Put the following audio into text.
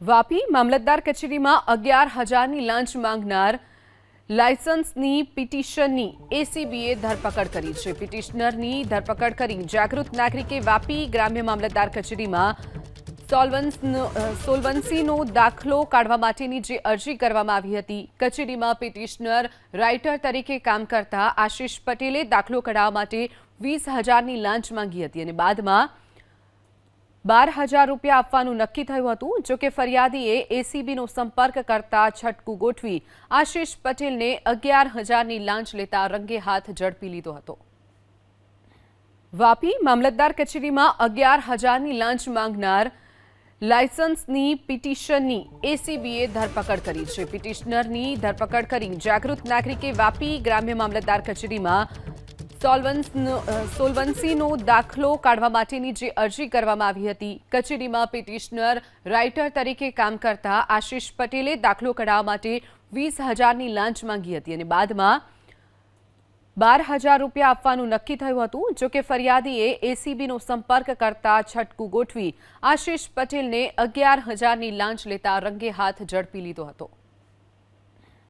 વાપી મામલતદાર કચેરીમાં 11,000ની લાંચ માંગનાર લાયસન્સની પિટિશનની એસીબીએ ધરપકડ કરી છે। પિટિશનરની ધરપકડ કરી જાગૃત નાગરિકે વાપી ગ્રામ્ય મામલતદાર કચેરીમાં સોલ્વન્સીનો દાખલો કાઢવા માટેની જે અરજી કરવામાં આવી હતી, કચેરીમાં પિટિશનર રાઇટર તરીકે કામ કરતા આશિષ પટેલે દાખલો કઢાવવા માટે 20,000ની લાંચ માંગી હતી અને બાદમાં 12,000 રૂપિયા આપવાનું નક્કી થયું હતું। જો કે ફરિયાદીએ એસીબીનો સંપર્ક કરતા છટકું ગોઠવી આશિષ પટેલને 11,000ની લાંચ લેતા રંગે હાથ ઝડપી લીધો હતો। વાપી મામલતદાર કચેરીમાં 11,000ની લાંચ માંગનાર લાયસન્સની પિટિશનની એસીબીએ ધરપકડ કરી છે। પિટિશનરની ધરપકડ કરી જાગૃત નાગરિકે વાપી ગ્રામ્ય મામલતદાર કચેરીમાં સોલ્વન્સીનો દાખલો કાઢવા માટેની જે અરજી કરવામાં આવી હતી, કચેરીમાં પિટિશનર રાઇટર તરીકે કામ કરતા આશિષ પટેલે દાખલો કઢાવવા માટે 20,000ની લાંચ માંગી હતી અને બાદમાં 12,000 રૂપિયા આપવાનું નક્કી થયું હતું। જો કે ફરિયાદીએ એસીબીનો સંપર્ક કરતા છટકું ગોઠવી આશિષ પટેલને 11,000ની લાંચ લેતા રંગે હાથ ઝડપી લીધો હતો।